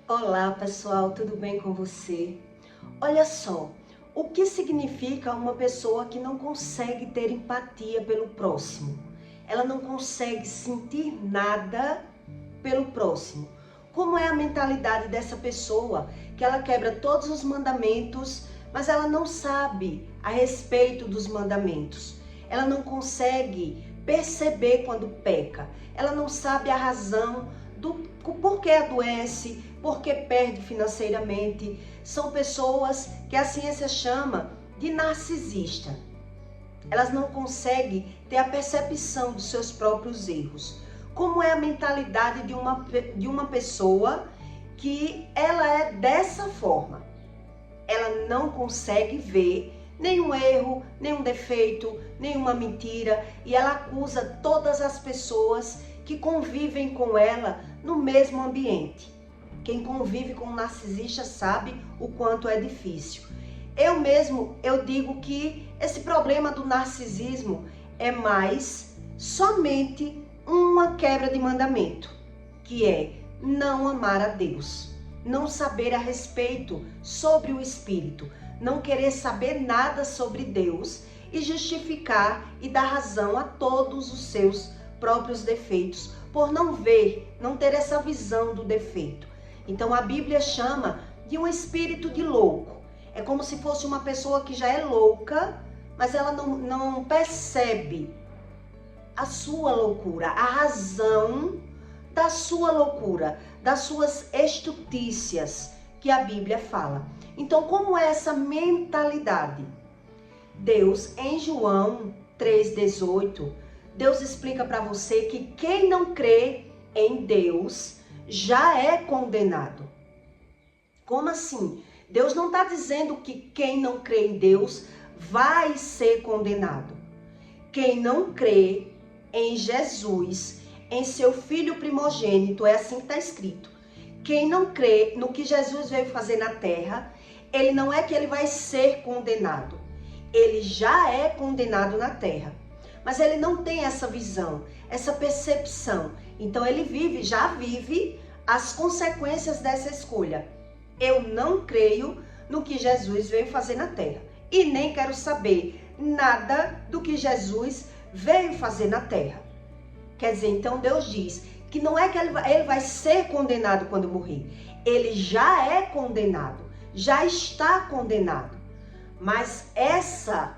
Olá pessoal, tudo bem com você? Olha só, o que significa uma pessoa que não consegue ter empatia pelo próximo? Ela não consegue sentir nada pelo próximo. Como é a mentalidade dessa pessoa? Que ela quebra todos os mandamentos, mas ela não sabe a respeito dos mandamentos. Ela não consegue perceber quando peca. Ela não sabe a razão do porquê adoece, porque perde financeiramente. São pessoas que a ciência chama de narcisista. Elas não conseguem ter a percepção dos seus próprios erros. Como é a mentalidade de uma pessoa que ela é dessa forma? Ela não consegue ver nenhum erro, nenhum defeito, nenhuma mentira, e ela acusa todas as pessoas que convivem com ela no mesmo ambiente. Quem convive com um narcisista sabe o quanto é difícil. Eu digo que esse problema do narcisismo é mais somente uma quebra de mandamento, que é não amar a Deus, não saber a respeito sobre o Espírito, não querer saber nada sobre Deus e justificar e dar razão a todos os seus próprios defeitos, por não ver, não ter essa visão do defeito. Então a Bíblia chama de um espírito de louco. É como se fosse uma pessoa que já é louca, mas ela não percebe a sua loucura, a razão da sua loucura, das suas estutícias que a Bíblia fala. Então, como é essa mentalidade? Deus, em João 3,18, Deus explica para você que quem não crê em Deus já é condenado. Como assim? Deus não está dizendo que quem não crê em Deus vai ser condenado. Quem não crê em Jesus, em seu Filho primogênito, é assim que está escrito. Quem não crê no que Jesus veio fazer na terra, ele não é que ele vai ser condenado. Ele já é condenado na terra. Mas ele não tem essa visão, essa percepção. Então ele já vive as consequências dessa escolha. Eu não creio no que Jesus veio fazer na terra. E nem quero saber nada do que Jesus veio fazer na terra. Quer dizer, então Deus diz que não é que ele vai ser condenado quando morrer. Ele já é condenado, já está condenado. Mas essa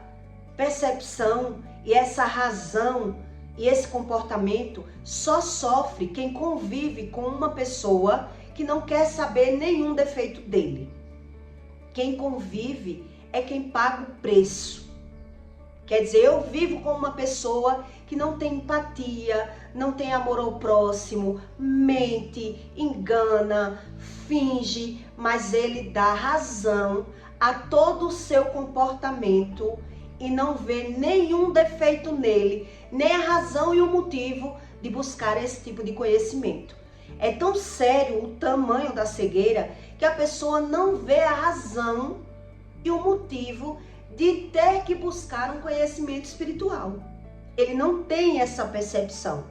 percepção e essa razão e esse comportamento só sofre quem convive com uma pessoa que não quer saber nenhum defeito dele. Quem convive é quem paga o preço. Quer dizer, eu vivo com uma pessoa que não tem empatia, não tem amor ao próximo, mente, engana, finge, mas ele dá razão a todo o seu comportamento e não vê nenhum defeito nele, nem a razão e o motivo de buscar esse tipo de conhecimento. É tão sério o tamanho da cegueira que a pessoa não vê a razão e o motivo de ter que buscar um conhecimento espiritual. Ele não tem essa percepção.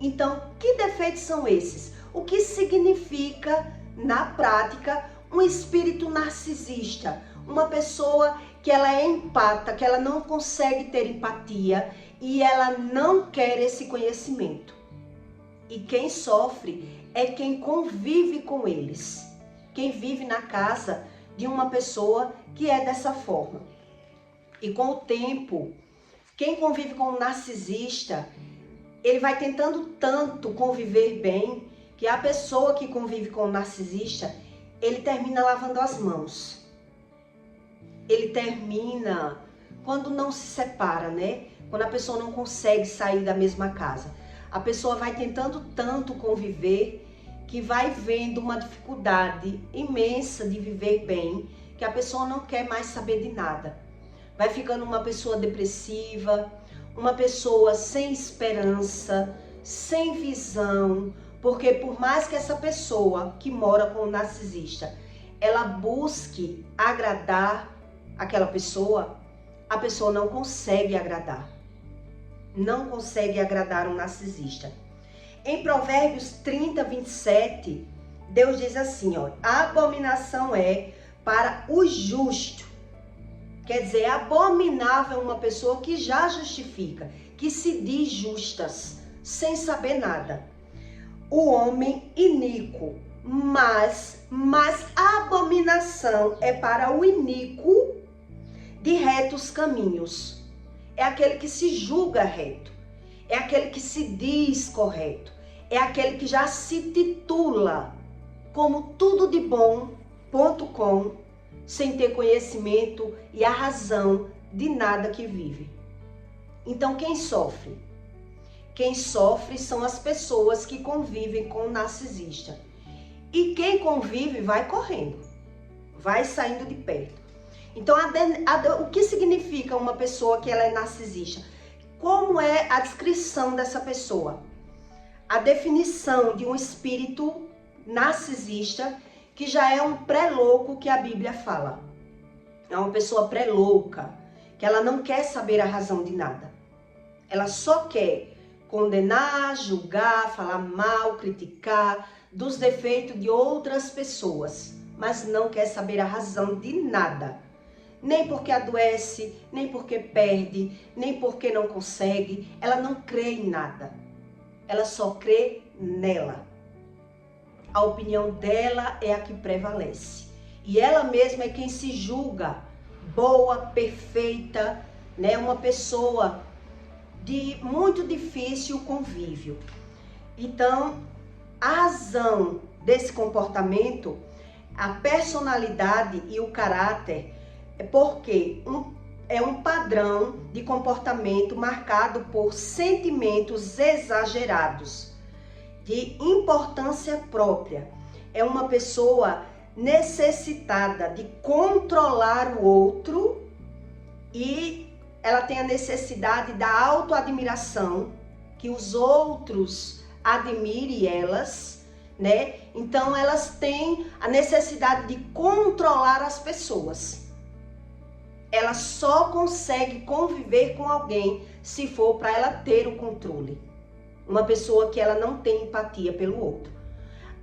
Então, que defeitos são esses? O que significa, na prática, um espírito narcisista? Uma pessoa que ela é empata, que ela não consegue ter empatia e ela não quer esse conhecimento. E quem sofre é quem convive com eles. Quem vive na casa de uma pessoa que é dessa forma. E com o tempo, quem convive com um narcisista, ele vai tentando tanto conviver bem, que a pessoa que convive com um narcisista, ele termina lavando as mãos. Ele termina quando não se separa, né? Quando a pessoa não consegue sair da mesma casa. A pessoa vai tentando tanto conviver que vai vendo uma dificuldade imensa de viver bem, que a pessoa não quer mais saber de nada. Vai ficando uma pessoa depressiva, uma pessoa sem esperança, sem visão, porque por mais que essa pessoa que mora com o narcisista, ela busque agradar aquela pessoa, a pessoa não consegue agradar. Não consegue agradar um narcisista. Em Provérbios 30, 27, Deus diz assim, ó, a abominação é para o justo. Quer dizer, é abominável uma pessoa que já justifica, que se diz justas, sem saber nada. O homem iníquo, mas a abominação é para o iníquo de retos caminhos. É aquele que se julga reto, é aquele que se diz correto, é aquele que já se titula como tudo de bom.com, sem ter conhecimento e a razão de nada que vive. Então quem sofre? Quem sofre são as pessoas que convivem com o narcisista. E quem convive vai correndo, vai saindo de perto. Então, o que significa uma pessoa que ela é narcisista? Como é a descrição dessa pessoa? A definição de um espírito narcisista, que já é um pré-louco que a Bíblia fala. É uma pessoa pré-louca, que ela não quer saber a razão de nada. Ela só quer condenar, julgar, falar mal, criticar dos defeitos de outras pessoas, mas não quer saber a razão de nada. Nem porque adoece, nem porque perde, nem porque não consegue. Ela não crê em nada. Ela só crê nela. A opinião dela é a que prevalece. E ela mesma é quem se julga boa, perfeita, né? Uma pessoa de muito difícil convívio. Então, a razão desse comportamento, a personalidade e o caráter, é porque é um padrão de comportamento marcado por sentimentos exagerados, de importância própria. É uma pessoa necessitada de controlar o outro e ela tem a necessidade da autoadmiração, que os outros admirem elas, né? Então elas têm a necessidade de controlar as pessoas. Ela só consegue conviver com alguém se for para ela ter o controle. Uma pessoa que ela não tem empatia pelo outro.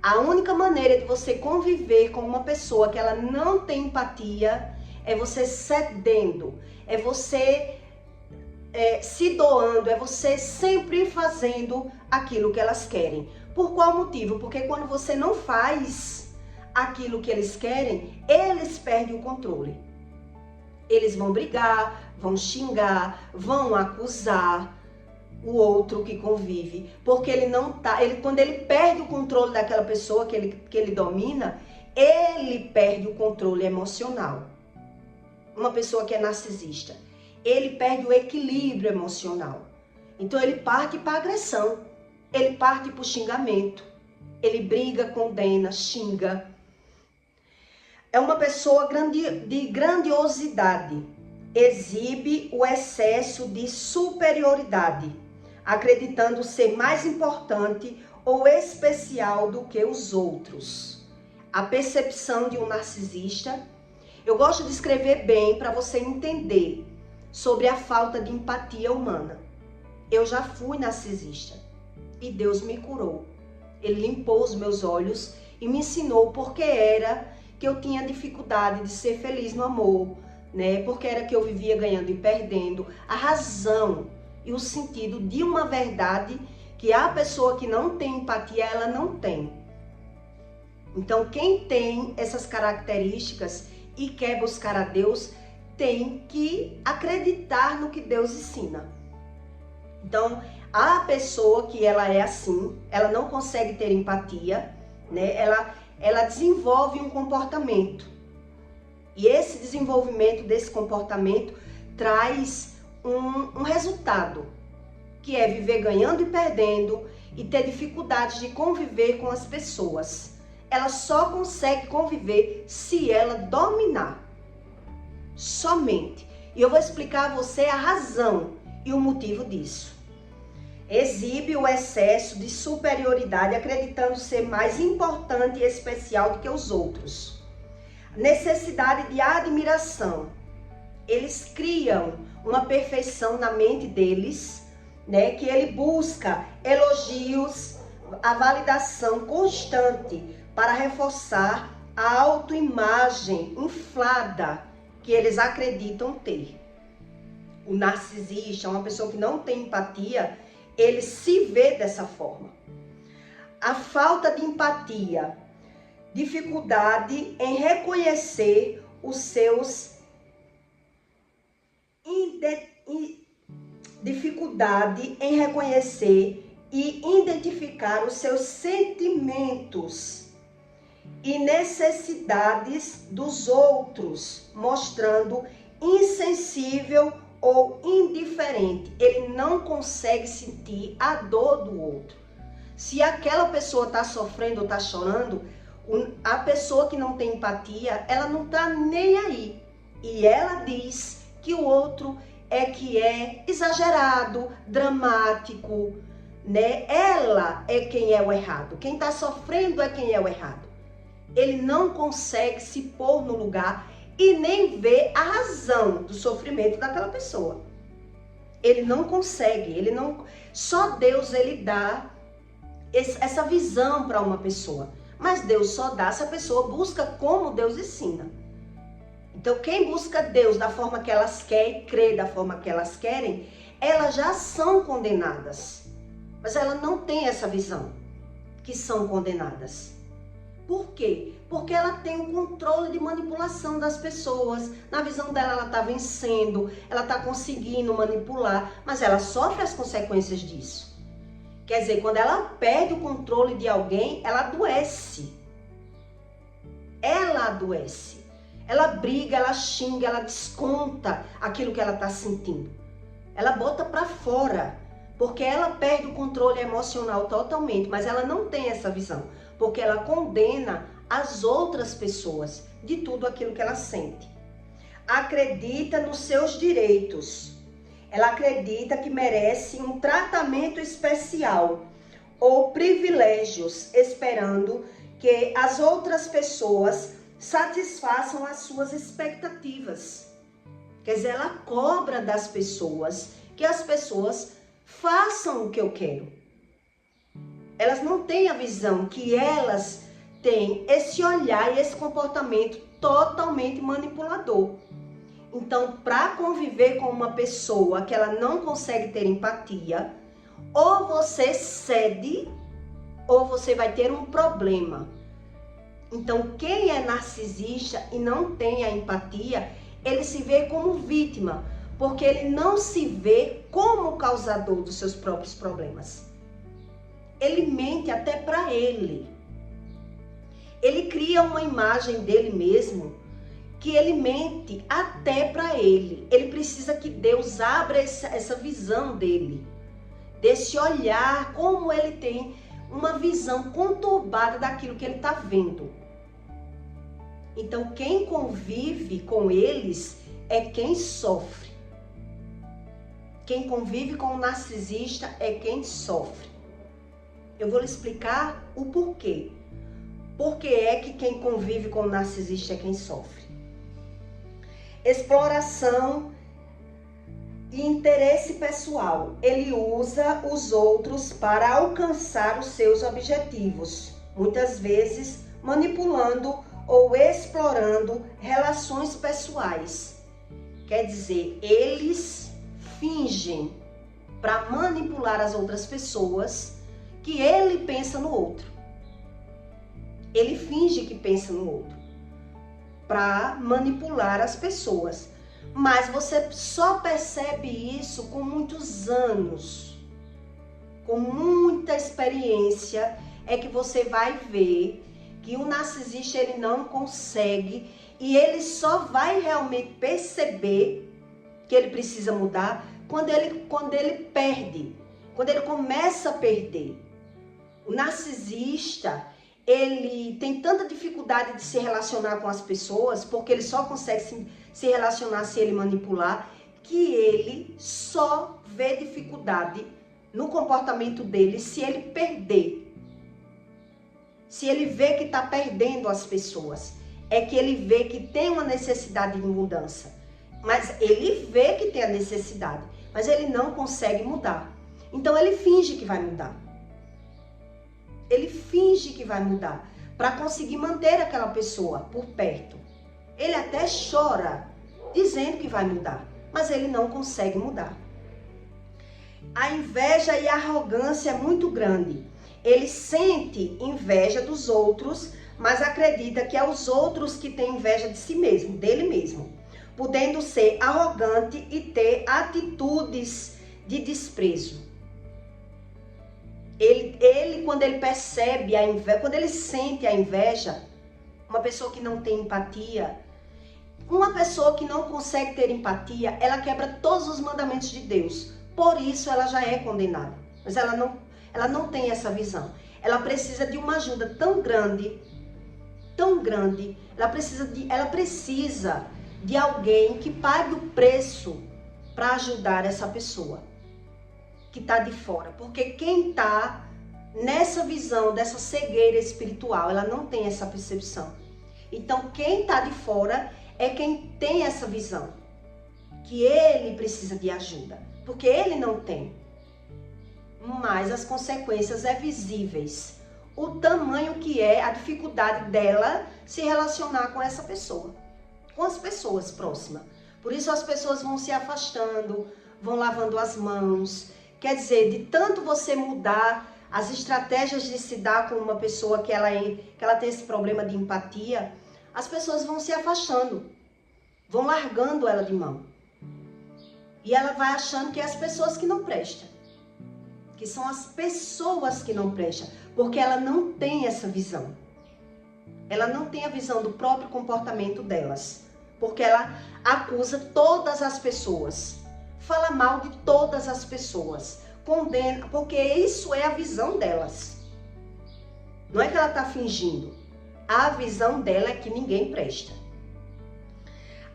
A única maneira de você conviver com uma pessoa que ela não tem empatia é você cedendo, é você se doando, é você sempre fazendo aquilo que elas querem. Por qual motivo? Porque quando você não faz aquilo que eles querem, eles perdem o controle. Eles vão brigar, vão xingar, vão acusar o outro que convive, porque ele não tá, quando ele perde o controle daquela pessoa que ele domina, ele perde o controle emocional. Uma pessoa que é narcisista, ele perde o equilíbrio emocional. Então ele parte para agressão, ele parte para o xingamento, ele briga, condena, xinga. É uma pessoa de grandiosidade, exibe o excesso de superioridade, acreditando ser mais importante ou especial do que os outros. A percepção de um narcisista, eu gosto de escrever bem para você entender sobre a falta de empatia humana. Eu já fui narcisista e Deus me curou. Ele limpou os meus olhos e me ensinou porque era que eu tinha dificuldade de ser feliz no amor, né? Porque era que eu vivia ganhando e perdendo. A razão e o sentido de uma verdade que a pessoa que não tem empatia, ela não tem. Então, quem tem essas características e quer buscar a Deus, tem que acreditar no que Deus ensina. Então, a pessoa que ela é assim, ela não consegue ter empatia, né? Ela desenvolve um comportamento. E esse desenvolvimento desse comportamento traz um resultado, que é viver ganhando e perdendo e ter dificuldades de conviver com as pessoas. Ela só consegue conviver se ela dominar. Somente. E eu vou explicar a você a razão e o motivo disso. Exibe o excesso de superioridade, acreditando ser mais importante e especial do que os outros. Necessidade de admiração. Eles criam uma perfeição na mente deles, né? Que ele busca elogios, a validação constante para reforçar a autoimagem inflada que eles acreditam ter. O narcisista, uma pessoa que não tem empatia, ele se vê dessa forma. A falta de empatia, dificuldade em reconhecer os seus dificuldade em reconhecer e identificar os seus sentimentos e necessidades dos outros, mostrando insensível ou indiferente. Ele não consegue sentir a dor do outro. Se aquela pessoa está sofrendo ou está chorando, a pessoa que não tem empatia, ela não está nem aí. E ela diz que o outro é exagerado, dramático, né? Ela é quem é o errado. Quem está sofrendo é quem é o errado. Ele não consegue se pôr no lugar e nem ver a razão do sofrimento daquela pessoa. Ele não consegue, só Deus ele dá essa visão para uma pessoa. Mas Deus só dá se a pessoa busca como Deus ensina. Então, quem busca Deus da forma que elas querem, crê da forma que elas querem, elas já são condenadas. Mas ela não tem essa visão que são condenadas. Por quê? Porque ela tem o controle de manipulação das pessoas. Na visão dela, ela está vencendo, ela está conseguindo manipular, mas ela sofre as consequências disso. Quer dizer, quando ela perde o controle de alguém, ela adoece. Ela adoece. Ela briga, ela xinga, ela desconta aquilo que ela está sentindo. Ela bota para fora, porque ela perde o controle emocional totalmente, mas ela não tem essa visão, porque ela condena as outras pessoas de tudo aquilo que ela sente. Acredita nos seus direitos. Ela acredita que merece um tratamento especial ou privilégios, esperando que as outras pessoas satisfaçam as suas expectativas. Quer dizer, ela cobra das pessoas que as pessoas façam o que eu quero. Elas não têm a visão que elas têm esse olhar e esse comportamento totalmente manipulador. Então, para conviver com uma pessoa que ela não consegue ter empatia, ou você cede, ou você vai ter um problema. Então, quem é narcisista e não tem a empatia, ele se vê como vítima, porque ele não se vê como causador dos seus próprios problemas. Ele mente até para ele. Ele cria uma imagem dele mesmo que ele mente até para ele. Ele precisa que Deus abra essa visão dele, desse olhar, como ele tem uma visão conturbada daquilo que ele está vendo. Então, quem convive com eles é quem sofre. Quem convive com o narcisista é quem sofre. Eu vou lhe explicar o porquê. Por que é que quem convive com o narcisista é quem sofre? Exploração e interesse pessoal. Ele usa os outros para alcançar os seus objetivos, muitas vezes manipulando ou explorando relações pessoais. Quer dizer, eles fingem para manipular as outras pessoas que ele pensa no outro. Ele finge que pensa no outro para manipular as pessoas. Mas você só percebe isso com muitos anos, com muita experiência, é que você vai ver que o narcisista ele não consegue, e ele só vai realmente perceber que ele precisa mudar quando ele perde, quando ele começa a perder. O narcisista, ele tem tanta dificuldade de se relacionar com as pessoas, porque ele só consegue se relacionar se ele manipular, que ele só vê dificuldade no comportamento dele se ele perder. Se ele vê que está perdendo as pessoas, é que ele vê que tem uma necessidade de mudança. Mas ele vê que tem a necessidade, mas ele não consegue mudar. Então ele finge que vai mudar. Ele finge que vai mudar, para conseguir manter aquela pessoa por perto. Ele até chora, dizendo que vai mudar, mas ele não consegue mudar. A inveja e a arrogância é muito grande. Ele sente inveja dos outros, mas acredita que é os outros que têm inveja de si mesmo, dele mesmo, podendo ser arrogante e ter atitudes de desprezo. Ele quando ele percebe a inveja, quando ele sente a inveja, uma pessoa que não tem empatia, uma pessoa que não consegue ter empatia, ela quebra todos os mandamentos de Deus. Por isso ela já é condenada. Mas ela não tem essa visão. Ela precisa de uma ajuda tão grande, ela precisa de alguém que pague o preço para ajudar essa pessoa que está de fora. Porque quem está nessa visão dessa cegueira espiritual, ela não tem essa percepção. Então quem está de fora é quem tem essa visão, que ele precisa de ajuda, porque ele não tem. Mas as consequências é visíveis. O tamanho que é a dificuldade dela se relacionar com essa pessoa, com as pessoas próximas. Por isso as pessoas vão se afastando, vão lavando as mãos. Quer dizer, de tanto você mudar as estratégias de se dar com uma pessoa que ela tem esse problema de empatia, as pessoas vão se afastando, vão largando ela de mão. E ela vai achando que é as pessoas que não prestam. Que são as pessoas que não prestam. Porque ela não tem essa visão. Ela não tem a visão do próprio comportamento delas. Porque ela acusa todas as pessoas. Fala mal de todas as pessoas. Condena, porque isso é a visão delas. Não é que ela está fingindo. A visão dela é que ninguém presta.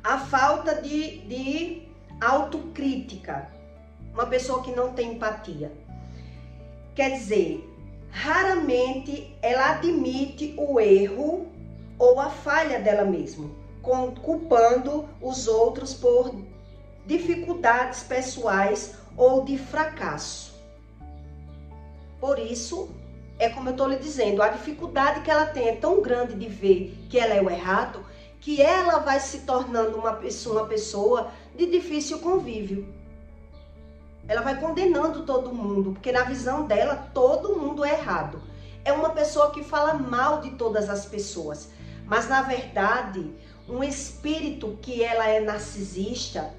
A falta de autocrítica. Uma pessoa que não tem empatia. Quer dizer, raramente ela admite o erro ou a falha dela mesma, culpando os outros por dificuldades pessoais ou de fracasso. Por isso, é como eu estou lhe dizendo, a dificuldade que ela tem é tão grande de ver que ela é o errado, que ela vai se tornando uma pessoa de difícil convívio. Ela vai condenando todo mundo, porque na visão dela, todo mundo é errado. É uma pessoa que fala mal de todas as pessoas. Mas, na verdade, um espírito que ela é narcisista,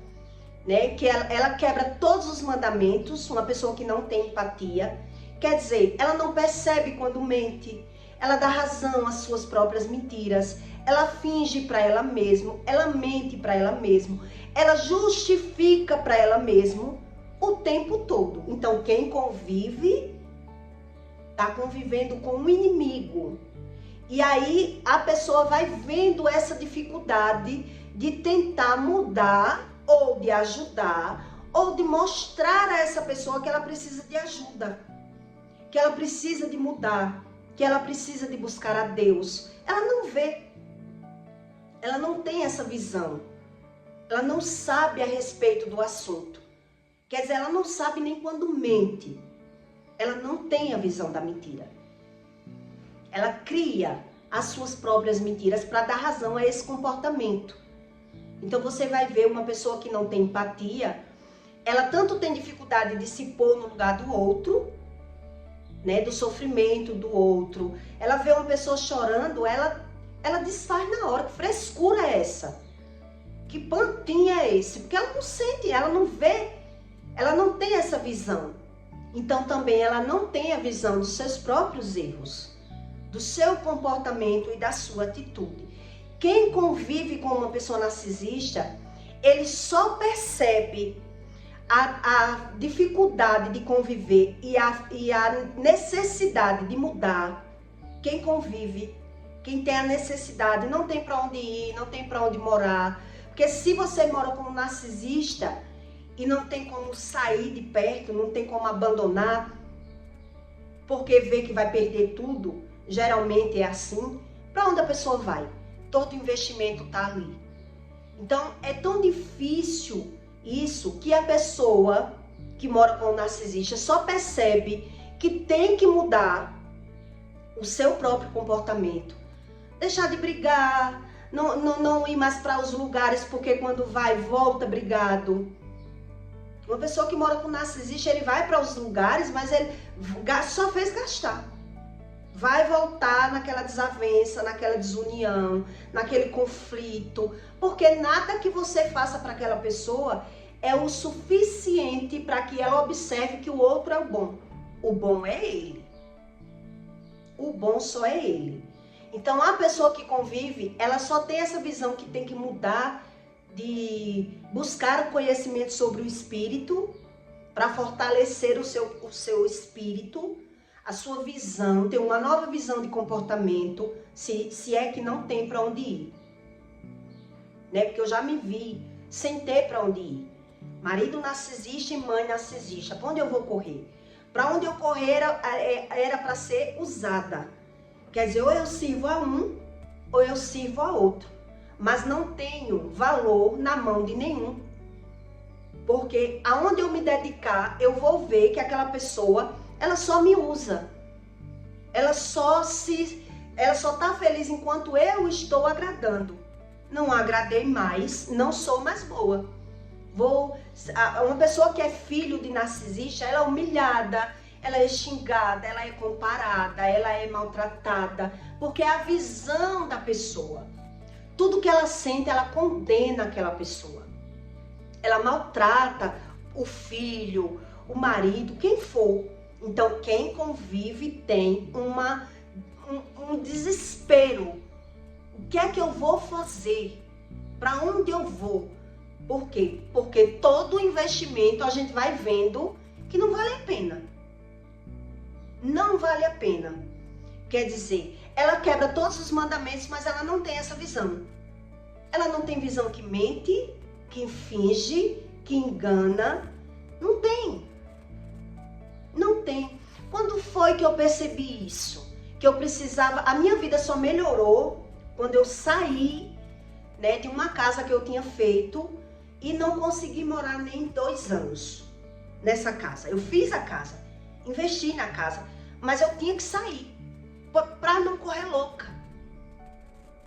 né, que ela quebra todos os mandamentos, uma pessoa que não tem empatia, quer dizer, ela não percebe quando mente, ela dá razão às suas próprias mentiras, ela finge para ela mesma, ela mente para ela mesma, ela justifica para ela mesma o tempo todo. Então, quem convive, está convivendo com um inimigo. E aí, a pessoa vai vendo essa dificuldade de tentar mudar, ou de ajudar, ou de mostrar a essa pessoa que ela precisa de ajuda, que ela precisa de mudar, que ela precisa de buscar a Deus. Ela não vê. Ela não tem essa visão. Ela não sabe a respeito do assunto. Quer dizer, ela não sabe nem quando mente. Ela não tem a visão da mentira. Ela cria as suas próprias mentiras para dar razão a esse comportamento. Então você vai ver uma pessoa que não tem empatia, ela tanto tem dificuldade de se pôr no lugar do outro, né, do sofrimento do outro. Ela vê uma pessoa chorando, ela desfaz na hora. Que frescura é essa? Que pantinha é esse? Porque ela não sente, ela não vê. Ela não tem essa visão. Então também ela não tem a visão dos seus próprios erros, do seu comportamento e da sua atitude. Quem convive com uma pessoa narcisista, ele só percebe a dificuldade de conviver e a necessidade de mudar. Quem convive, quem tem a necessidade, não tem para onde ir, não tem para onde morar. Porque se você mora com um narcisista, e não tem como sair de perto, não tem como abandonar, porque vê que vai perder tudo, geralmente é assim, para onde a pessoa vai? Todo investimento está ali. Então, é tão difícil isso que a pessoa que mora com o narcisista só percebe que tem que mudar o seu próprio comportamento. Deixar de brigar, não ir mais para os lugares, porque quando vai, volta brigado. Uma pessoa que mora com narcisista, ele vai para os lugares, mas ele só fez gastar. Vai voltar naquela desavença, naquela desunião, naquele conflito, porque nada que você faça para aquela pessoa é o suficiente para que ela observe que o outro é o bom. O bom é ele. O bom só é ele. Então, a pessoa que convive, ela só tem essa visão que tem que mudar, de buscar o conhecimento sobre o espírito, para fortalecer o seu espírito, a sua visão, ter uma nova visão de comportamento, se é que não tem para onde ir. Né? Porque eu já me vi sem ter para onde ir. Marido narcisista e mãe narcisista. Para onde eu vou correr? Para onde eu correr era para ser usada. Quer dizer, ou eu sirvo a um, ou eu sirvo a outro. Mas não tenho valor na mão de nenhum. Porque aonde eu me dedicar, eu vou ver que aquela pessoa, ela só me usa. Ela só tá feliz enquanto eu estou agradando. Não agradei mais, não sou mais boa. Uma pessoa que é filho de narcisista, ela é humilhada, ela é xingada, ela é comparada, ela é maltratada, porque é a visão da pessoa. Tudo que ela sente, ela condena aquela pessoa. Ela maltrata o filho, o marido, quem for. Então, quem convive tem um desespero. O que é que eu vou fazer? Para onde eu vou? Por quê? Porque todo investimento a gente vai vendo que não vale a pena. Não vale a pena. Quer dizer, ela quebra todos os mandamentos, mas ela não tem essa visão. Ela não tem visão que mente, que finge, que engana. Não tem. Não tem. Quando foi que eu percebi isso? Que eu precisava... A minha vida só melhorou quando eu saí, né, de uma casa que eu tinha feito e não consegui morar nem 2 anos nessa casa. Eu fiz a casa, investi na casa, mas eu tinha que sair para não correr louca,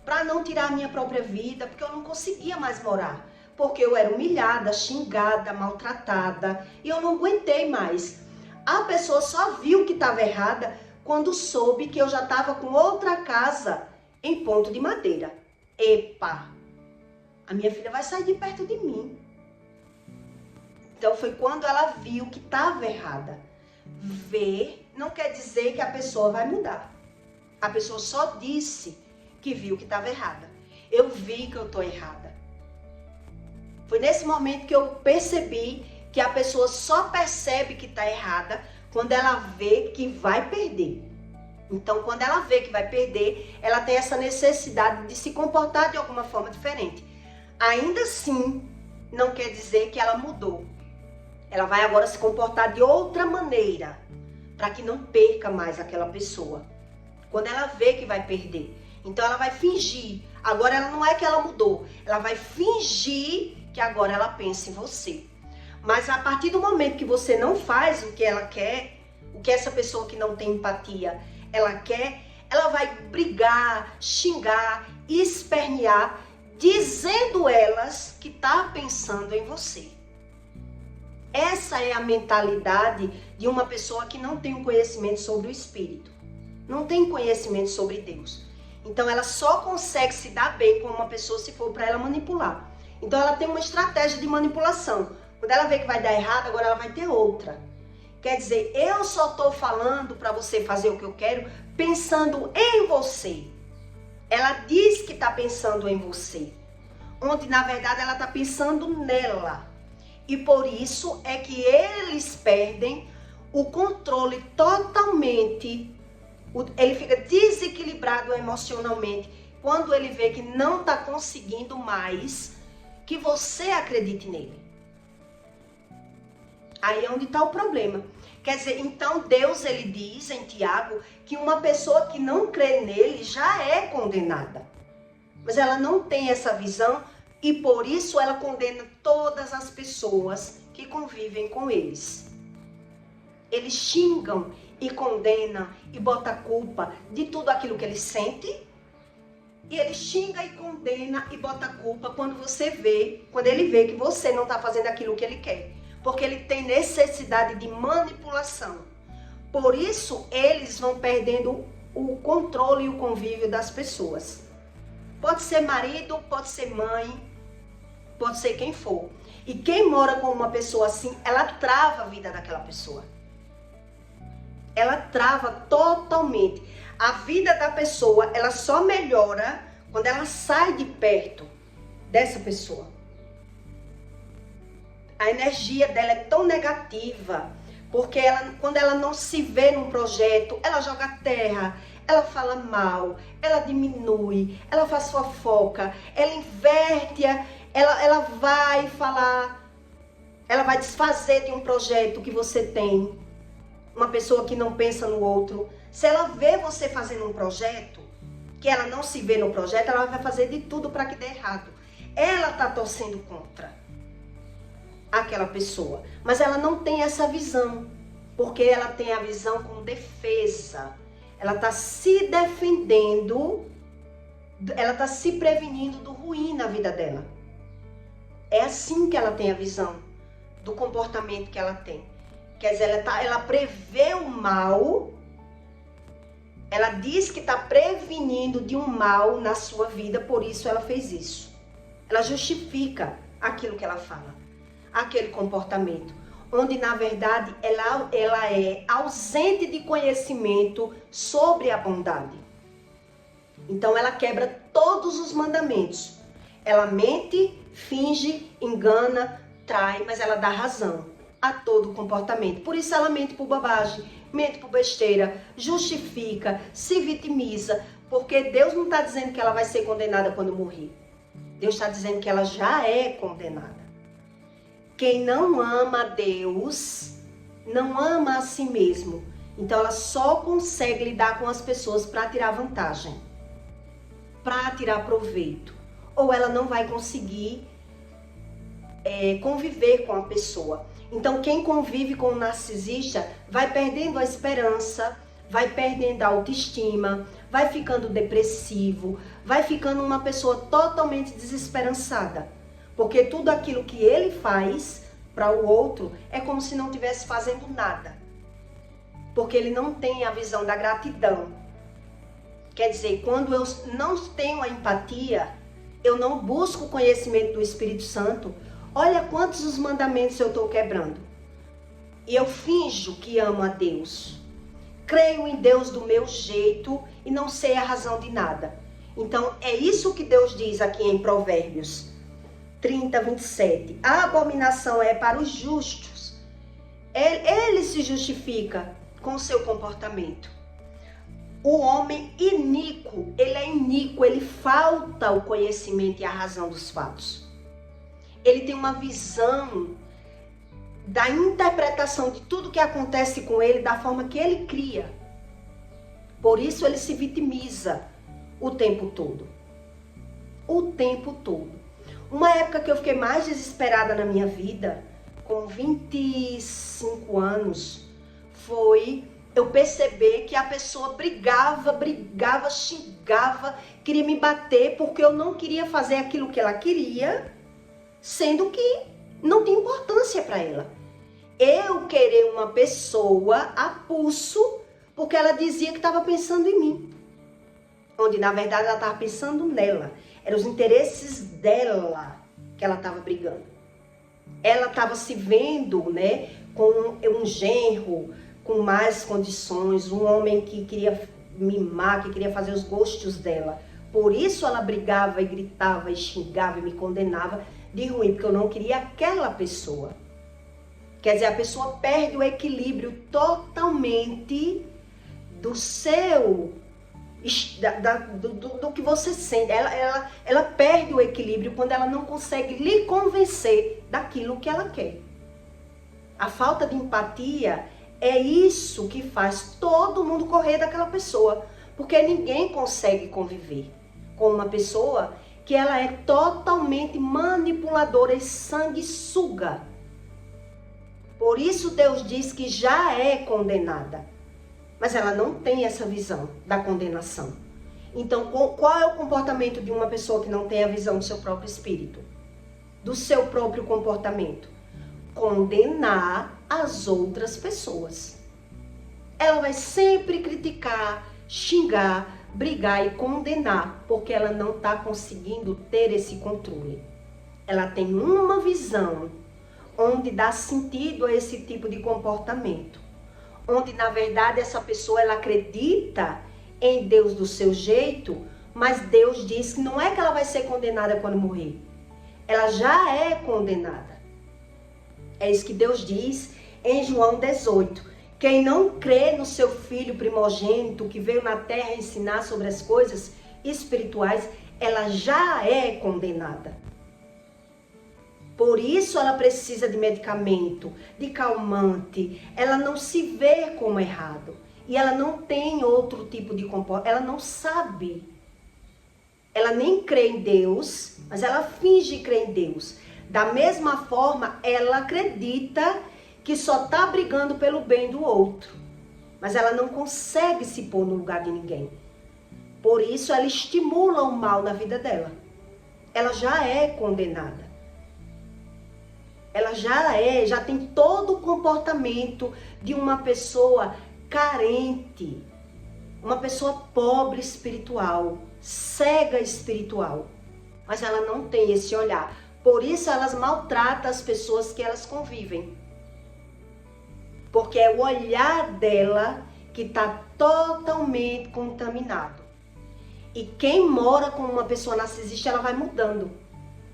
para não tirar a minha própria vida, porque eu não conseguia mais morar, porque eu era humilhada, xingada, maltratada e eu não aguentei mais. A pessoa só viu que estava errada quando soube que eu já estava com outra casa em Ponto de Madeira. Epa! A minha filha vai sair de perto de mim. Então foi quando ela viu que estava errada. Ver não quer dizer que a pessoa vai mudar. A pessoa só disse que viu que estava errada. Eu vi que eu estou errada. Foi nesse momento que eu percebi que a pessoa só percebe que está errada quando ela vê que vai perder. Então, quando ela vê que vai perder, ela tem essa necessidade de se comportar de alguma forma diferente. Ainda assim, não quer dizer que ela mudou. Ela vai agora se comportar de outra maneira, para que não perca mais aquela pessoa. Quando ela vê que vai perder. Então, ela vai fingir. Agora, ela não é que ela mudou. Ela vai fingir que agora ela pensa em você. Mas a partir do momento que você não faz o que ela quer, o que essa pessoa que não tem empatia, ela quer, ela vai brigar, xingar, espernear, dizendo elas que está pensando em você. Essa é a mentalidade de uma pessoa que não tem um conhecimento sobre o Espírito. Não tem conhecimento sobre Deus. Então ela só consegue se dar bem com uma pessoa se for para ela manipular. Então ela tem uma estratégia de manipulação. Quando ela vê que vai dar errado, agora ela vai ter outra. Quer dizer, eu só estou falando para você fazer o que eu quero pensando em você. Ela diz que está pensando em você, onde na verdade ela está pensando nela. E por isso é que eles perdem o controle totalmente. Ele fica desequilibrado emocionalmente quando ele vê que não está conseguindo mais que você acredite nele. Aí é onde está o problema. Quer dizer, então Deus, ele diz em Tiago que uma pessoa que não crê nele já é condenada. Mas ela não tem essa visão e por isso ela condena todas as pessoas que convivem com eles. Eles xingam, e condena e bota a culpa de tudo aquilo que ele sente. E ele xinga e condena e bota a culpa quando ele vê que você não está fazendo aquilo que ele quer. Porque ele tem necessidade de manipulação. Por isso, eles vão perdendo o controle e o convívio das pessoas. Pode ser marido, pode ser mãe, pode ser quem for. E quem mora com uma pessoa assim, ela trava a vida daquela pessoa. Ela trava totalmente. A vida da pessoa, ela só melhora quando ela sai de perto dessa pessoa. A energia dela é tão negativa, porque quando ela não se vê num projeto, ela joga terra, ela fala mal, ela diminui, ela faz fofoca, ela inverte, ela vai falar, ela vai desfazer de um projeto que você tem. Uma pessoa que não pensa no outro. Se ela vê você fazendo um projeto, que ela não se vê no projeto, ela vai fazer de tudo para que dê errado. Ela está torcendo contra aquela pessoa. Mas ela não tem essa visão, porque ela tem a visão como defesa. Ela está se defendendo, ela está se prevenindo do ruim na vida dela. É assim que ela tem a visão do comportamento que ela tem. Quer dizer, ela prevê o mal, ela diz que está prevenindo de um mal na sua vida, por isso ela fez isso. Ela justifica aquilo que ela fala, aquele comportamento, onde na verdade ela é ausente de conhecimento sobre a bondade. Então ela quebra todos os mandamentos. Ela mente, finge, engana, trai, mas ela dá razão a todo comportamento. Por isso ela mente por bobagem, mente por besteira, justifica, se vitimiza, porque Deus não está dizendo que ela vai ser condenada quando morrer. Deus está dizendo que ela já é condenada. Quem não ama a Deus, não ama a si mesmo. Então ela só consegue lidar com as pessoas para tirar vantagem, para tirar proveito. Ou ela não vai conseguir conviver com a pessoa. Então quem convive com o narcisista vai perdendo a esperança, vai perdendo a autoestima, vai ficando depressivo, vai ficando uma pessoa totalmente desesperançada. Porque tudo aquilo que ele faz para o outro é como se não estivesse fazendo nada. Porque ele não tem a visão da gratidão. Quer dizer, quando eu não tenho a empatia, eu não busco o conhecimento do Espírito Santo, olha quantos os mandamentos eu estou quebrando. E eu finjo que amo a Deus. Creio em Deus do meu jeito e não sei a razão de nada. Então é isso que Deus diz aqui em Provérbios 30, 27. A abominação é para os justos. Ele se justifica com o seu comportamento. O homem iníquo, ele falta o conhecimento e a razão dos fatos. Ele tem uma visão da interpretação de tudo que acontece com ele da forma que ele cria. Por isso ele se vitimiza o tempo todo. O tempo todo. Uma época que eu fiquei mais desesperada na minha vida, com 25 anos, foi eu perceber que a pessoa brigava, xingava, queria me bater porque eu não queria fazer aquilo que ela queria, sendo que não tem importância para ela. Eu querer uma pessoa a pulso porque ela dizia que estava pensando em mim. Onde na verdade ela estava pensando nela. Eram os interesses dela que ela estava brigando. Ela estava se vendo, né, com um genro, com mais condições, um homem que queria mimar, que queria fazer os gostos dela. Por isso ela brigava e gritava e xingava e me condenava de ruim, porque eu não queria aquela pessoa. Quer dizer, a pessoa perde o equilíbrio totalmente do seu, do que você sente. Ela perde o equilíbrio quando ela não consegue lhe convencer daquilo que ela quer. A falta de empatia é isso que faz todo mundo correr daquela pessoa, porque ninguém consegue conviver com uma pessoa que ela é totalmente manipuladora e sanguessuga. Por isso Deus diz que já é condenada. mas ela não tem essa visão da condenação. Então, qual é o comportamento de uma pessoa que não tem a visão do seu próprio espírito? Do seu próprio comportamento? Condenar as outras pessoas. Ela vai sempre criticar, xingar, brigar e condenar, porque ela não está conseguindo ter esse controle. Ela tem uma visão onde dá sentido a esse tipo de comportamento. Onde, na verdade, essa pessoa ela acredita em Deus do seu jeito, mas Deus diz que não é que ela vai ser condenada quando morrer. Ela já é condenada. É isso que Deus diz em João 18. Quem não crê no seu Filho primogênito, que veio na terra ensinar sobre as coisas espirituais, ela já é condenada. Por isso ela precisa de medicamento, de calmante. Ela não se vê como errado. E ela não tem outro tipo de comportamento. Ela não sabe. Ela nem crê em Deus, mas ela finge crer em Deus. Da mesma forma, ela acredita que só está brigando pelo bem do outro. Mas ela não consegue se pôr no lugar de ninguém. Por isso ela estimula o mal na vida dela. Ela já é condenada. Ela já tem todo o comportamento de uma pessoa carente, uma pessoa pobre espiritual, cega espiritual. Mas ela não tem esse olhar. Por isso elas maltratam as pessoas que elas convivem. Porque é o olhar dela que está totalmente contaminado. E quem mora com uma pessoa narcisista, ela vai mudando.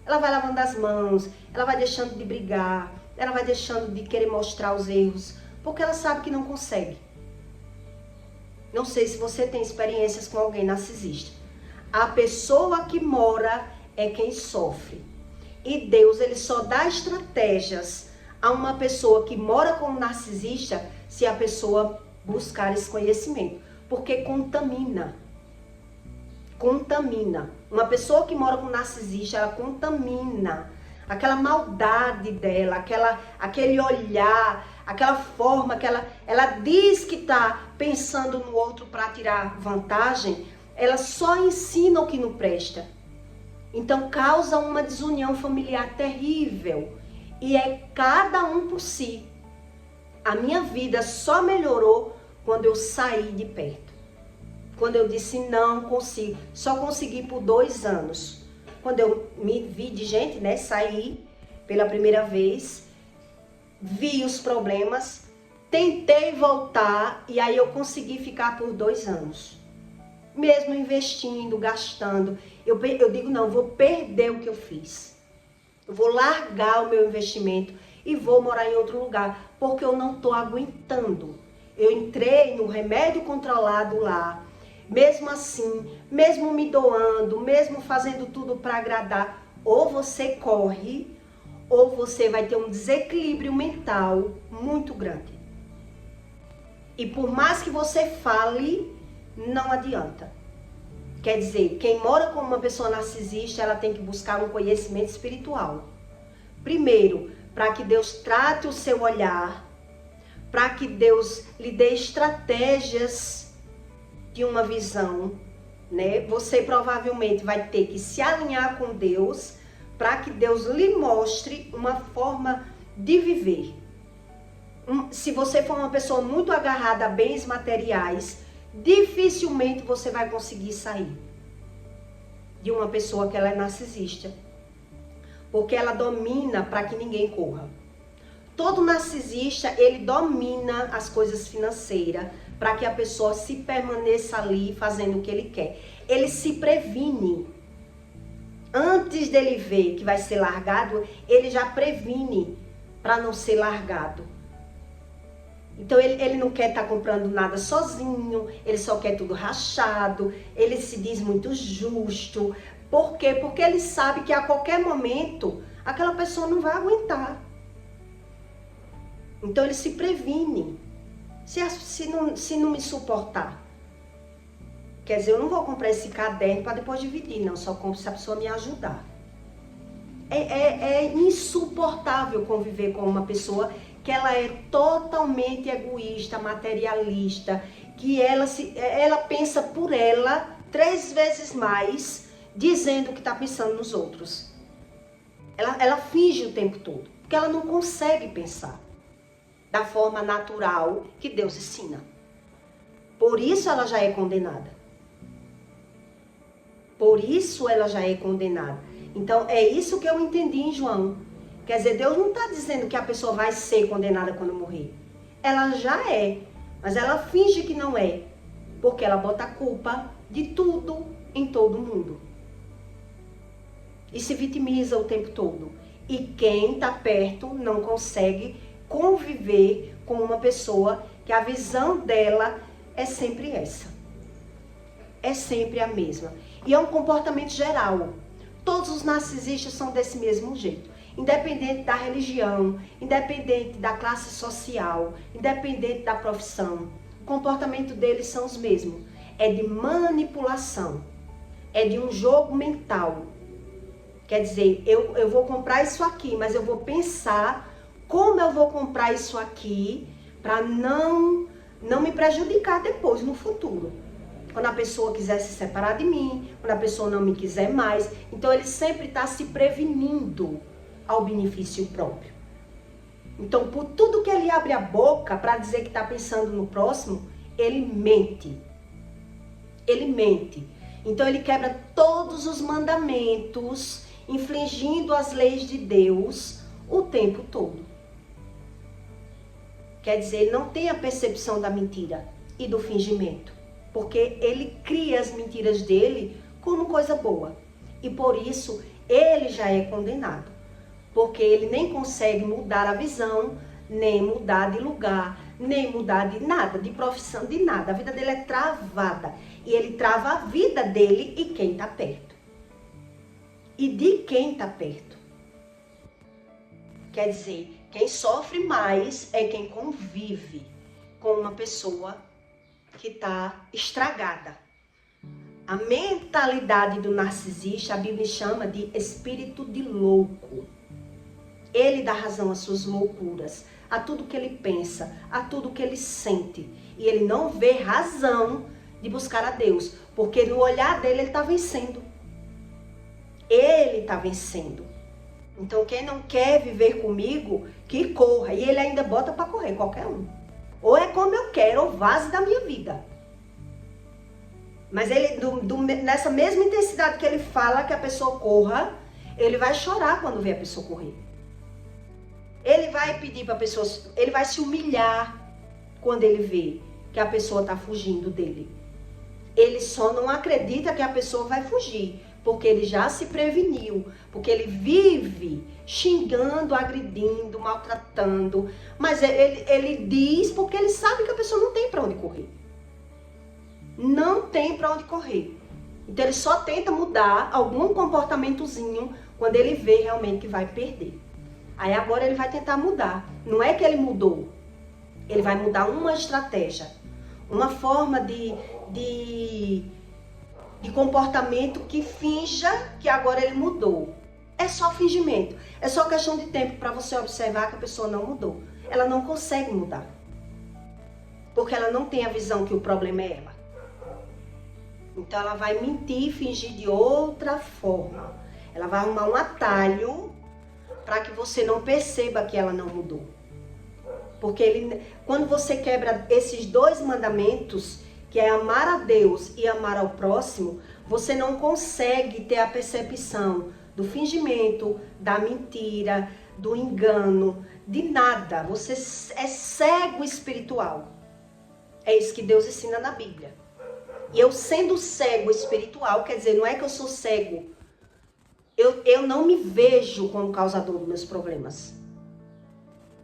Ela vai lavando as mãos, ela vai deixando de brigar, ela vai deixando de querer mostrar os erros, porque ela sabe que não consegue. Não sei se você tem experiências com alguém narcisista. A pessoa que mora é quem sofre. E Deus, ele só dá estratégias a uma pessoa que mora com um narcisista se a pessoa buscar esse conhecimento. Porque contamina. Contamina. Uma pessoa que mora com um narcisista, ela contamina. Aquela maldade dela, aquele olhar, aquela forma que ela diz que está pensando no outro para tirar vantagem, ela só ensina o que não presta. Então causa uma desunião familiar terrível. E é cada um por si. A minha vida só melhorou quando eu saí de perto. Quando eu disse não consigo. Só consegui por 2 anos. Quando eu me vi de gente, né? Saí pela primeira vez. Vi os problemas. Tentei voltar. E aí eu consegui ficar por 2 anos. Mesmo investindo, gastando. Eu digo não, vou perder o que eu fiz. Eu vou largar o meu investimento e vou morar em outro lugar. Porque eu não estou aguentando. Eu entrei no remédio controlado lá. Mesmo assim, mesmo me doando, mesmo fazendo tudo para agradar, ou você corre, ou você vai ter um desequilíbrio mental muito grande. E por mais que você fale, não adianta. Quer dizer, quem mora com uma pessoa narcisista, ela tem que buscar um conhecimento espiritual. Primeiro, para que Deus trate o seu olhar, para que Deus lhe dê estratégias de uma visão, né? Você provavelmente vai ter que se alinhar com Deus para que Deus lhe mostre uma forma de viver. Se você for uma pessoa muito agarrada a bens materiais, dificilmente você vai conseguir sair de uma pessoa que ela é narcisista. Porque ela domina para que ninguém corra. Todo narcisista, ele domina as coisas financeiras para que a pessoa se permaneça ali fazendo o que ele quer. Ele se previne. Antes dele ver que vai ser largado, ele já previne para não ser largado. Então ele não quer estar comprando nada sozinho, ele só quer tudo rachado, ele se diz muito justo. Por quê? Porque ele sabe que a qualquer momento aquela pessoa não vai aguentar. Então ele se previne. Se não me suportar. Quer dizer, eu não vou comprar esse caderno para depois dividir, não. Só compro se a pessoa me ajudar. É insuportável conviver com uma pessoa que ela é totalmente egoísta, materialista que ela pensa por ela 3 vezes mais, dizendo que está pensando nos outros. Ela finge o tempo todo, porque ela não consegue pensar da forma natural que Deus ensina. Por isso ela já é condenada. Por isso ela já é condenada. Então é isso que eu entendi em João. Quer dizer, Deus não está dizendo que a pessoa vai ser condenada quando morrer. Ela já é, mas ela finge que não é, porque ela bota a culpa de tudo em todo mundo. E se vitimiza o tempo todo. E quem está perto não consegue conviver com uma pessoa que a visão dela é sempre essa. É sempre a mesma. E é um comportamento geral. Todos os narcisistas são desse mesmo jeito. Independente da religião, independente da classe social, independente da profissão. O comportamento deles são os mesmos. É de manipulação. É de um jogo mental. Quer dizer, eu vou comprar isso aqui, mas eu vou pensar como eu vou comprar isso aqui para não me prejudicar depois, no futuro. Quando a pessoa quiser se separar de mim, quando a pessoa não me quiser mais. Então ele sempre está se prevenindo ao benefício próprio. Então por tudo que ele abre a boca para dizer que está pensando no próximo, ele mente. Ele mente. Então ele quebra todos os mandamentos, infringindo as leis de Deus o tempo todo. Quer dizer, ele não tem a percepção da mentira e do fingimento. Porque ele cria as mentiras dele como coisa boa. E por isso ele já é condenado. Porque ele nem consegue mudar a visão, nem mudar de lugar, nem mudar de nada, de profissão, de nada. A vida dele é travada. E ele trava a vida dele e quem está perto. E de quem está perto. Quer dizer, quem sofre mais é quem convive com uma pessoa que está estragada. A mentalidade do narcisista, a Bíblia chama de espírito de louco. Ele dá razão às suas loucuras, a tudo que ele pensa, a tudo que ele sente. E ele não vê razão de buscar a Deus, porque no olhar dele ele está vencendo. Ele está vencendo. Então quem não quer viver comigo, que corra. E ele ainda bota para correr, qualquer um. Ou é como eu quero, ou vaze da minha vida. Mas ele, nessa mesma intensidade que ele fala que a pessoa corra, ele vai chorar quando vê a pessoa correr. Ele vai pedir para a pessoa, ele vai se humilhar quando ele vê que a pessoa está fugindo dele. Ele só não acredita que a pessoa vai fugir, porque ele já se preveniu, porque ele vive xingando, agredindo, maltratando, mas ele diz porque ele sabe que a pessoa não tem para onde correr. Não tem para onde correr. Então ele só tenta mudar algum comportamentozinho quando ele vê realmente que vai perder. Aí agora ele vai tentar mudar. Não é que ele mudou. Ele vai mudar uma estratégia, uma forma de comportamento que finja que agora ele mudou. É só fingimento. É só questão de tempo para você observar que a pessoa não mudou. Ela não consegue mudar. Porque ela não tem a visão que o problema é ela. Então ela vai mentir e fingir de outra forma. Ela vai arrumar um atalho para que você não perceba que ela não mudou. Porque quando você quebra esses 2 mandamentos, que é amar a Deus e amar ao próximo, você não consegue ter a percepção do fingimento, da mentira, do engano, de nada. Você é cego espiritual. É isso que Deus ensina na Bíblia. E eu sendo cego espiritual, quer dizer, não é que eu sou cego. Eu não me vejo como causador dos meus problemas.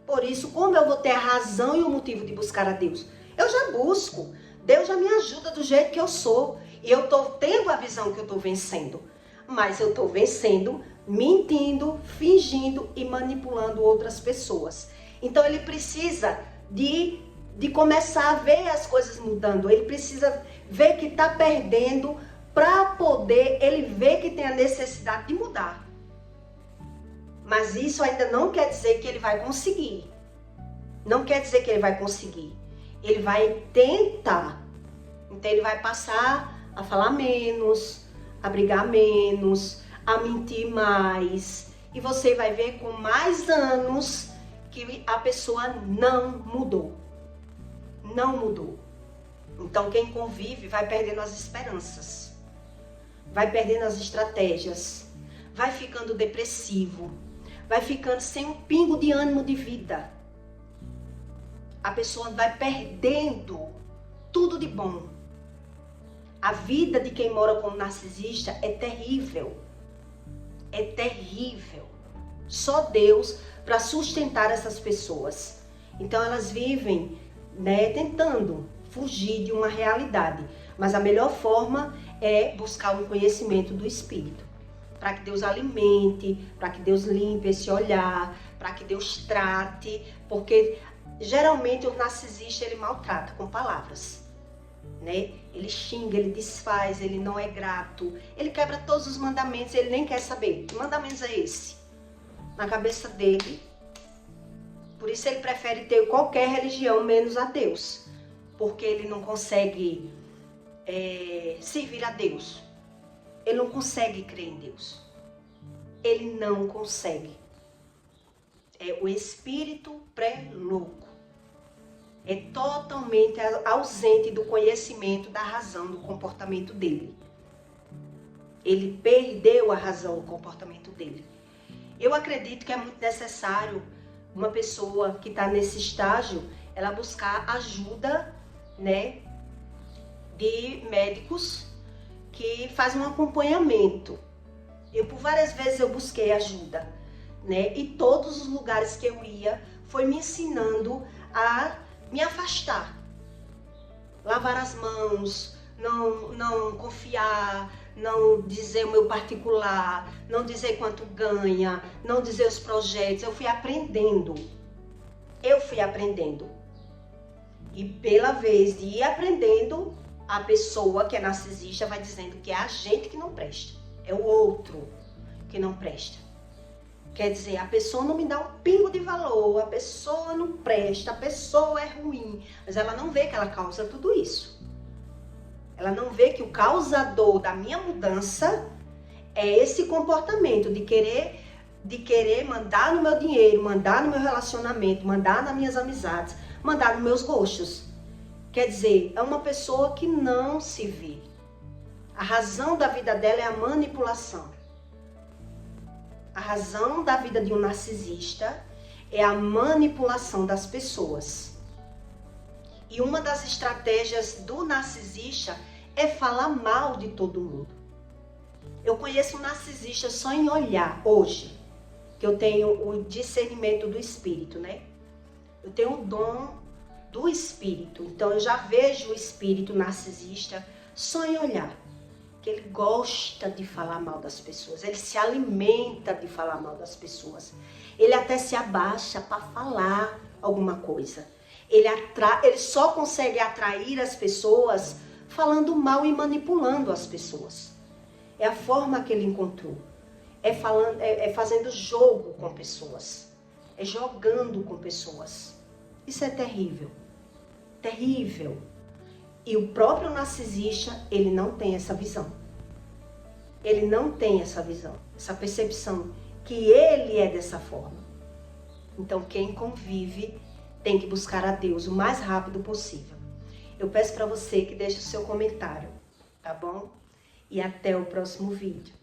Por isso, como eu vou ter a razão e o motivo de buscar a Deus? Eu já busco. Deus já me ajuda do jeito que eu sou. E eu estou tendo a visão que eu estou vencendo. Mas eu estou vencendo, mentindo, fingindo e manipulando outras pessoas. Então ele precisa de começar a ver as coisas mudando. Ele precisa ver que está perdendo para poder ele ver que tem a necessidade de mudar. Mas isso ainda não quer dizer que ele vai conseguir. Não quer dizer que ele vai conseguir. Ele vai tentar. Então ele vai passar a falar menos, a brigar menos, a mentir mais. E você vai ver com mais anos que a pessoa não mudou. Não mudou. Então quem convive vai perdendo as esperanças, vai perdendo as estratégias, vai ficando depressivo, vai ficando sem um pingo de ânimo de vida. A pessoa vai perdendo tudo de bom. A vida de quem mora com um narcisista é terrível. É terrível. Só Deus para sustentar essas pessoas. Então elas vivem, tentando fugir de uma realidade. Mas a melhor forma é buscar um conhecimento do Espírito. Para que Deus alimente, para que Deus limpe esse olhar, para que Deus trate. Porque geralmente o narcisista ele maltrata com palavras. Ele xinga, ele desfaz, ele não é grato. Ele quebra todos os mandamentos, ele nem quer saber. Que mandamentos é esse? Na cabeça dele. Por isso ele prefere ter qualquer religião menos a Deus. Porque ele não consegue servir a Deus. Ele não consegue crer em Deus. Ele não consegue. É o espírito pré-louco. É totalmente ausente do conhecimento da razão do comportamento dele. Ele perdeu a razão do comportamento dele. Eu acredito que é muito necessário uma pessoa que está nesse estágio, ela buscar ajuda, de médicos que fazem um acompanhamento. Por várias vezes eu busquei ajuda, e todos os lugares que eu ia foi me ensinando a me afastar, lavar as mãos, não confiar, não dizer o meu particular, não dizer quanto ganha, não dizer os projetos. Eu fui aprendendo. E pela vez de ir aprendendo, a pessoa que é narcisista vai dizendo que é a gente que não presta, é o outro que não presta. Quer dizer, a pessoa não me dá um pingo de valor, a pessoa não presta, a pessoa é ruim. Mas ela não vê que ela causa tudo isso. Ela não vê que o causador da minha mudança é esse comportamento de querer mandar no meu dinheiro, mandar no meu relacionamento, mandar nas minhas amizades, mandar nos meus gostos. Quer dizer, é uma pessoa que não se vê. A razão da vida dela é a manipulação. A razão da vida de um narcisista é a manipulação das pessoas. E uma das estratégias do narcisista é falar mal de todo mundo. Eu conheço um narcisista só em olhar hoje, que eu tenho o discernimento do espírito, Eu tenho o dom do espírito, então eu já vejo o espírito narcisista só em olhar. Que ele gosta de falar mal das pessoas, ele se alimenta de falar mal das pessoas. Ele até se abaixa para falar alguma coisa. Ele só consegue atrair as pessoas falando mal e manipulando as pessoas. É a forma que ele encontrou. É fazendo jogo com pessoas. É jogando com pessoas. Isso é terrível. Terrível. E o próprio narcisista, ele não tem essa visão. Ele não tem essa visão, essa percepção que ele é dessa forma. Então, quem convive tem que buscar a Deus o mais rápido possível. Eu peço para você que deixe o seu comentário, tá bom? E até o próximo vídeo.